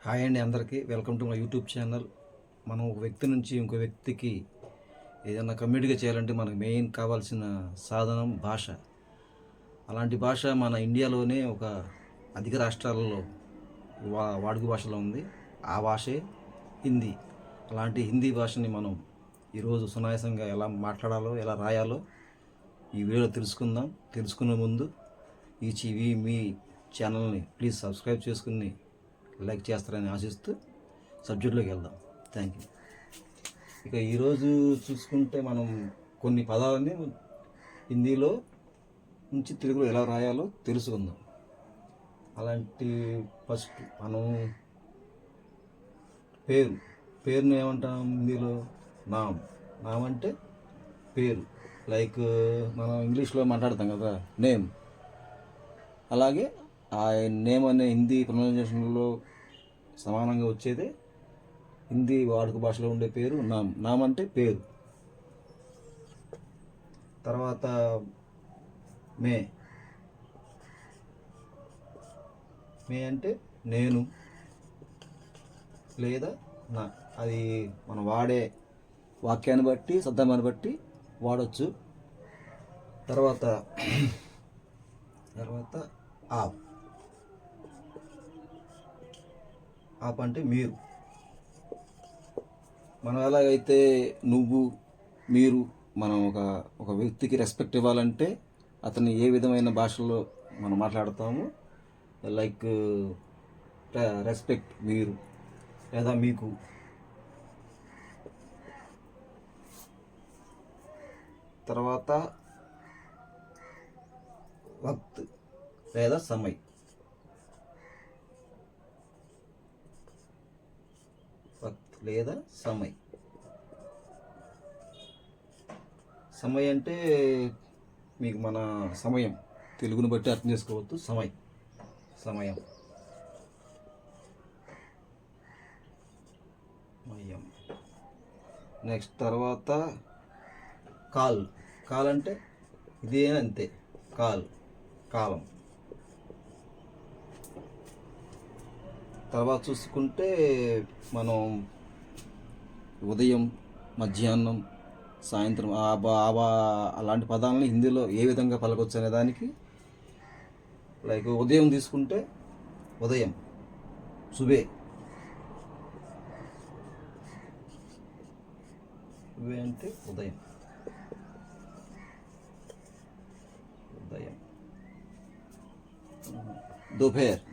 Hi అండి అందరికీ welcome to my YouTube channel. మనం ఒక వ్యక్తి నుంచి ఇంకో వ్యక్తికి ఏదైనా కమ్యూనికేట్ చేయాలంటే మనకు మెయిన్ కావాల్సిన సాధనం భాష. అలాంటి భాష మన ఇండియాలోనే ఒక అధిక రాష్ట్రాలలో వాడుక భాషలో ఉంది. ఆ భాషే హిందీ. అలాంటి హిందీ భాషని మనం ఈరోజు సునాయాసంగా ఎలా మాట్లాడాలో ఎలా రాయాలో ఈ వీడియోలో తెలుసుకుందాం. తెలుసుకునే ముందు మీ ఛానల్ని ప్లీజ్ సబ్స్క్రైబ్ చేసుకుని లైక్ చేస్తారని ఆశిస్తూ సబ్జెక్టులోకి వెళ్దాం. Thank you. ఇక ఈరోజు చూసుకుంటే మనం కొన్ని పదాలని హిందీలో నుంచి తెలుగులో ఎలా రాయాలో తెలుసుకుందాం. అలాంటి ఫస్ట్ మనం పేరును ఏమంటాం హిందీలో? నామ్ అంటే పేరు. లైక్ మనం ఇంగ్లీష్లో మాట్లాడతాం కదా నేమ్, అలాగే ఆ నేమ్ అనే హిందీ ప్రొనౌన్సియేషన్లో సమానంగా వచ్చేదే హిందీ వాడుక భాషలో ఉండే పేరు నామ్ అంటే పేరు. తర్వాత మే అంటే నేను లేదా నా. అది మనం వాడే వాక్యాన్ని బట్టి సందర్భాన్ని బట్టి వాడచ్చు. తర్వాత ఆప్ అంటే మీరు. మనం ఎలాగైతే నువ్వు మీరు మనం ఒక వ్యక్తికి రెస్పెక్ట్ ఇవ్వాలంటే అతన్ని ఏ విధమైన భాషలో మనం మాట్లాడతాము, లైక్ రెస్పెక్ట్ మీరు లేదా మీకు. తర్వాత వక్త్ లేదా సమయ్. లేదా సమయ్ అంటే మీకు మన సమయం తెలుగుని బట్టి అర్థం చేసుకోవచ్చు. సమయం. నెక్స్ట్ తర్వాత కాల్ అంటే ఇదే అంతే, కాలం. తర్వాత చూసుకుంటే మనం ఉదయం, మధ్యాహ్నం, సాయంత్రం అలాంటి పదాలని హిందీలో ఏ విధంగా పలకొచ్చు అనే దానికి, లైక్ ఉదయం తీసుకుంటే ఉదయం, సుబే అంటే ఉదయం.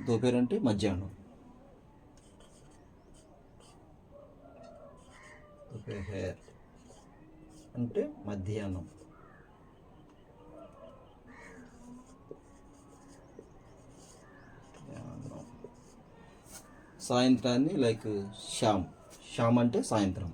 దోపేర్ అంటే మధ్యాహ్నం. దోపేర్ అంటే మధ్యాహ్నం. సాయంత్రాన్ని లైక్ షామ్ అంటే సాయంత్రం.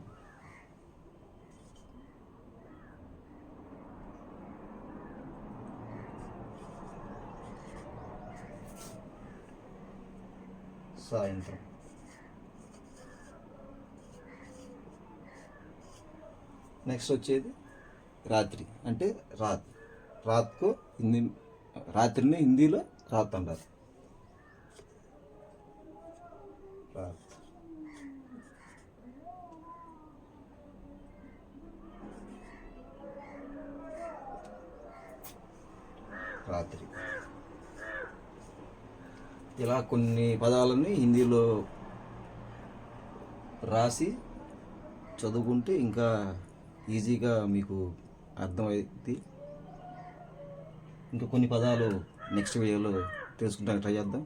నెక్స్ట్ వచ్చేది రాత్రి అంటే రాత్కు రాత్రిని హిందీలో రాత్ అంటారు. రాత్రి. ఇలా కొన్ని పదాలని హిందీలో రాసి చదువుకుంటే ఇంకా ఈజీగా మీకు అర్థమైంది. ఇంకా కొన్ని పదాలు నెక్స్ట్ వీడియోలో తెలుసుకుంటానికి ట్రై చేద్దాం.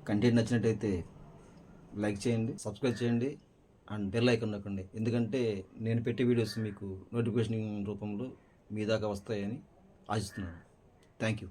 కంటెంట్ నచ్చినట్టయితే లైక్ చేయండి, సబ్స్క్రైబ్ చేయండి అండ్ బెల్ ఐకాన్ నొక్కండి. ఎందుకంటే నేను పెట్టే వీడియోస్ మీకు నోటిఫికేషన్ రూపంలో మీ దాకా వస్తాయని ఆశిస్తున్నాను. Thank you.